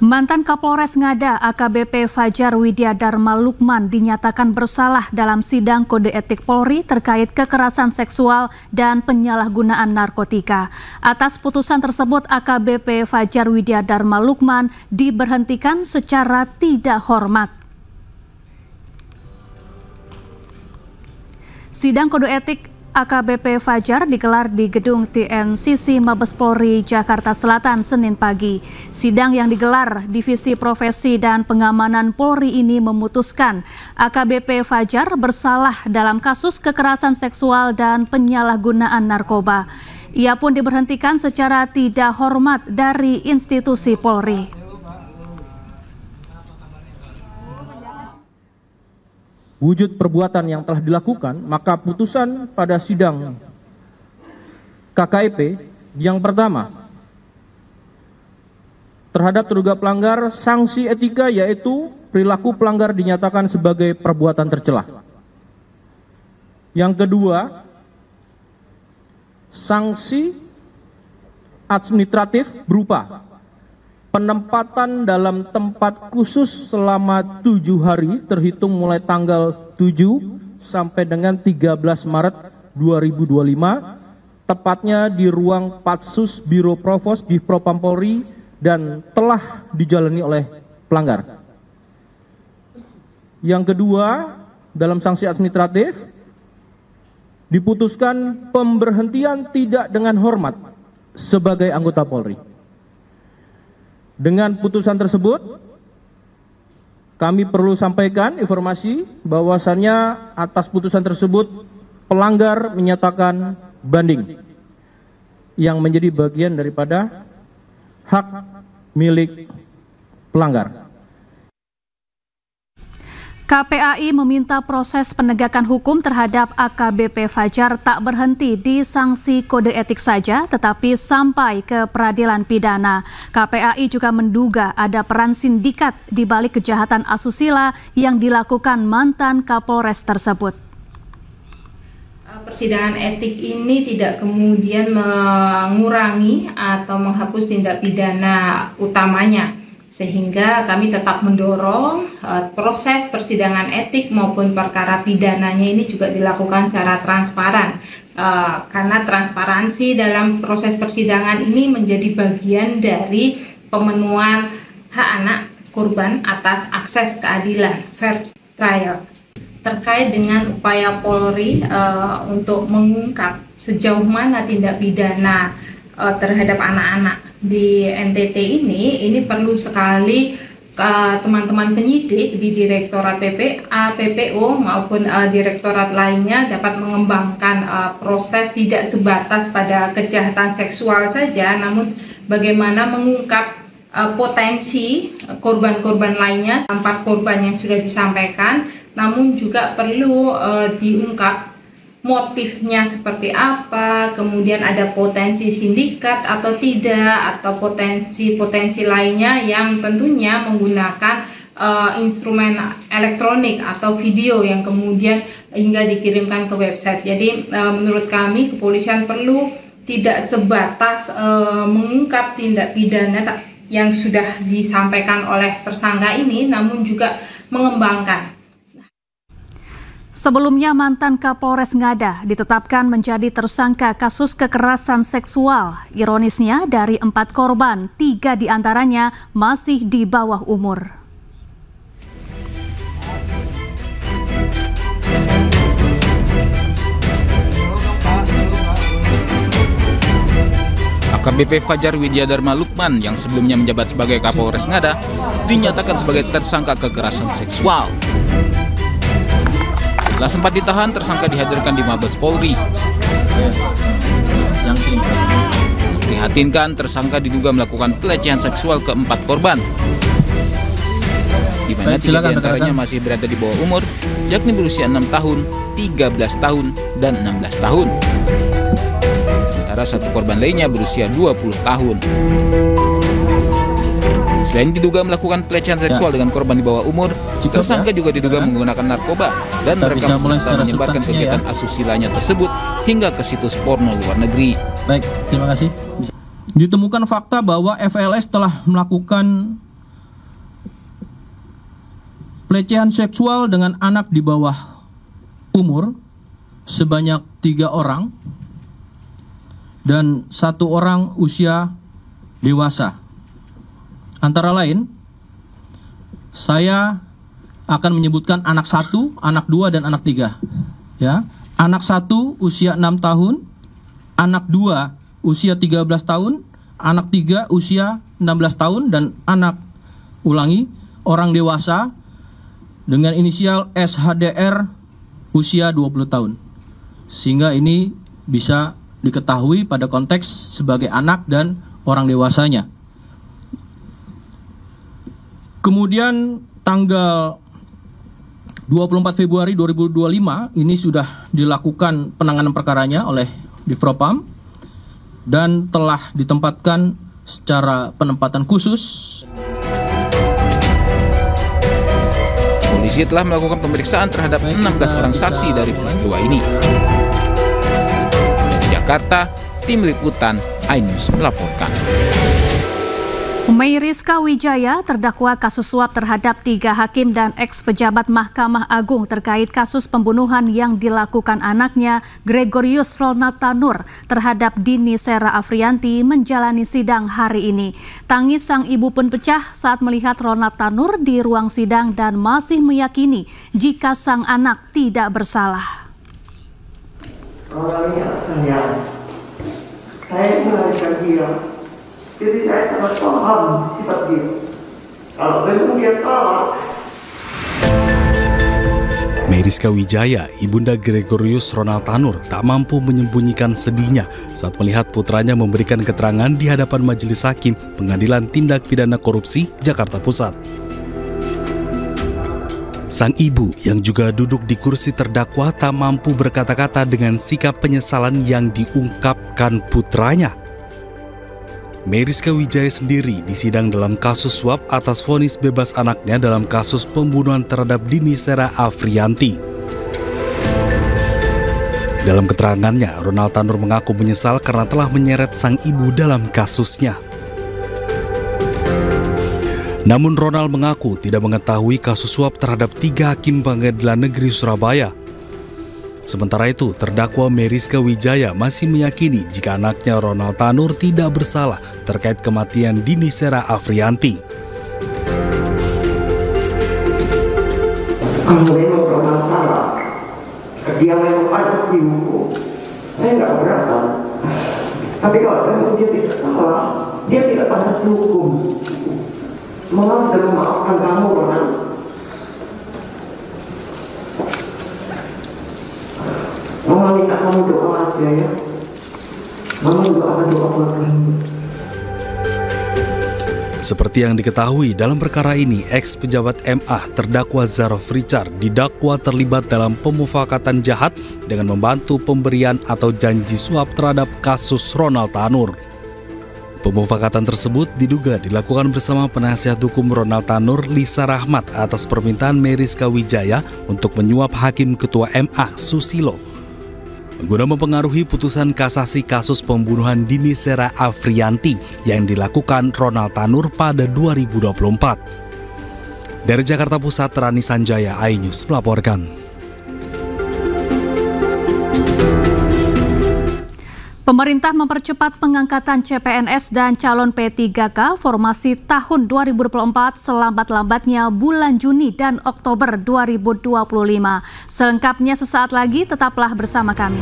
Mantan Kapolres Ngada AKBP Fajar Widya Dharma Lukman dinyatakan bersalah dalam sidang kode etik Polri terkait kekerasan seksual dan penyalahgunaan narkotika. Atas putusan tersebut, AKBP Fajar Widya Dharma Lukman diberhentikan secara tidak hormat. Sidang kode etik AKBP Fajar digelar di Gedung TNCC Mabes Polri, Jakarta Selatan, Senin pagi. Sidang yang digelar Divisi Profesi dan Pengamanan Polri ini memutuskan AKBP Fajar bersalah dalam kasus kekerasan seksual dan penyalahgunaan narkoba. Ia pun diberhentikan secara tidak hormat dari institusi Polri. Wujud perbuatan yang telah dilakukan, maka putusan pada sidang KKEP yang pertama terhadap terduga pelanggar sanksi etika, yaitu perilaku pelanggar dinyatakan sebagai perbuatan tercela. Yang kedua, sanksi administratif berupa penempatan dalam tempat khusus selama 7 hari terhitung mulai tanggal 7 sampai dengan 13 Maret 2025, tepatnya di ruang Patsus Biro Provos di Propam Polri dan telah dijalani oleh pelanggar. Yang kedua, dalam sanksi administratif diputuskan pemberhentian tidak dengan hormat sebagai anggota Polri. Dengan putusan tersebut, kami perlu sampaikan informasi bahwasannya atas putusan tersebut pelanggar menyatakan banding yang menjadi bagian daripada hak milik pelanggar. KPAI meminta proses penegakan hukum terhadap AKBP Fajar tak berhenti di sanksi kode etik saja, tetapi sampai ke peradilan pidana. KPAI juga menduga ada peran sindikat di balik kejahatan asusila yang dilakukan mantan Kapolres tersebut. Persidangan etik ini tidak kemudian mengurangi atau menghapus tindak pidana utamanya, sehingga kami tetap mendorong proses persidangan etik maupun perkara pidananya ini juga dilakukan secara transparan, karena transparansi dalam proses persidangan ini menjadi bagian dari pemenuhan hak anak korban atas akses keadilan, fair trial. Terkait dengan upaya Polri untuk mengungkap sejauh mana tindak pidana terhadap anak-anak di NTT ini perlu sekali teman-teman penyidik di Direktorat PPA, PPO maupun direktorat lainnya dapat mengembangkan proses tidak sebatas pada kejahatan seksual saja, namun bagaimana mengungkap potensi korban-korban lainnya, 4 korban yang sudah disampaikan, namun juga perlu diungkap motifnya seperti apa, kemudian ada potensi sindikat atau tidak, atau potensi-potensi lainnya yang tentunya menggunakan instrumen elektronik atau video yang kemudian hingga dikirimkan ke website. Jadi menurut kami kepolisian perlu tidak sebatas mengungkap tindak pidana yang sudah disampaikan oleh tersangka ini, namun juga mengembangkan. Sebelumnya, mantan Kapolres Ngada ditetapkan menjadi tersangka kasus kekerasan seksual. Ironisnya, dari 4 korban, 3 diantaranya masih di bawah umur. AKBP Fajar Widya Dharma Lukman yang sebelumnya menjabat sebagai Kapolres Ngada dinyatakan sebagai tersangka kekerasan seksual. Setelah sempat ditahan, tersangka dihadirkan di Mabes Polri. Memprihatinkan, tersangka diduga melakukan pelecehan seksual ke 4 korban, di mana 3 diantaranya masih berada di bawah umur, yakni berusia 6 tahun, 13 tahun, dan 16 tahun. Sementara 1 korban lainnya berusia 20 tahun. Selain diduga melakukan pelecehan seksual dengan korban di bawah umur, tersangka juga diduga menggunakan narkoba dan merekam serta menyebarkan kegiatan asusilanya tersebut hingga ke situs porno luar negeri. Baik, terima kasih. Ditemukan fakta bahwa FLS telah melakukan pelecehan seksual dengan anak di bawah umur sebanyak 3 orang dan 1 orang usia dewasa. Antara lain, saya akan menyebutkan anak 1, anak 2, dan anak 3. Ya, anak 1 usia 6 tahun, anak 2 usia 13 tahun, anak 3 usia 16 tahun, dan orang dewasa dengan inisial SHDR usia 20 tahun. Sehingga ini bisa diketahui pada konteks sebagai anak dan orang dewasanya. Kemudian tanggal 24 Februari 2025 ini sudah dilakukan penanganan perkaranya oleh Divpropam dan telah ditempatkan secara penempatan khusus. Polisi telah melakukan pemeriksaan terhadap 16 orang saksi dari peristiwa ini. Dari Jakarta, Tim Liputan iNews melaporkan. Meyriska Wijaya terdakwa kasus suap terhadap 3 hakim dan eks-pejabat Mahkamah Agung terkait kasus pembunuhan yang dilakukan anaknya Gregorius Ronald Tanur terhadap Dini Sera Afrianti menjalani sidang hari ini. Tangis sang ibu pun pecah saat melihat Ronald Tanur di ruang sidang dan masih meyakini jika sang anak tidak bersalah. Orangnya saya melarikan dia. Jadi saya sangat paham sifat dia. Kalau memang dia salah. Meyriska Wijaya, ibunda Gregorius Ronald Tanur, tak mampu menyembunyikan sedihnya saat melihat putranya memberikan keterangan di hadapan Majelis Hakim Pengadilan Tindak Pidana Korupsi Jakarta Pusat. Sang ibu yang juga duduk di kursi terdakwa tak mampu berkata-kata dengan sikap penyesalan yang diungkapkan putranya. Meyriska Wijaya sendiri disidang dalam kasus suap atas vonis bebas anaknya dalam kasus pembunuhan terhadap Dini Sera Afrianti. Dalam keterangannya, Ronald Tanur mengaku menyesal karena telah menyeret sang ibu dalam kasusnya. Namun Ronald mengaku tidak mengetahui kasus suap terhadap 3 hakim Pengadilan Negeri Surabaya. Sementara itu, terdakwa Meyriska Wijaya masih meyakini jika anaknya Ronald Tanur tidak bersalah terkait kematian Dini Sera Afrianti. Kalau memang Ronald salah, dia memang pantas dihukum. Saya nggak keberatan. Tapi kalau memang dia tidak salah, dia tidak pantas dihukum. Mama sudah memaafkan kamu, Ronald. Mama minta kamu doa aja ya. Mama juga akan doa buat kamu. Seperti yang diketahui dalam perkara ini, eks-pejabat MA terdakwa Zarof Richard didakwa terlibat dalam pemufakatan jahat dengan membantu pemberian atau janji suap terhadap kasus Ronald Tanur. Pemufakatan tersebut diduga dilakukan bersama penasihat hukum Ronald Tanur, Lisa Rahmat, atas permintaan Meyriska Wijaya untuk menyuap Hakim Ketua MA Susilo guna mempengaruhi putusan kasasi kasus pembunuhan Dini Sera Afrianti yang dilakukan Ronald Tanur pada 2024. Dari Jakarta Pusat, Rani Sanjaya, iNews melaporkan. Pemerintah mempercepat pengangkatan CPNS dan calon P3K formasi tahun 2024 selambat-lambatnya bulan Juni dan Oktober 2025. Selengkapnya sesaat lagi, tetaplah bersama kami.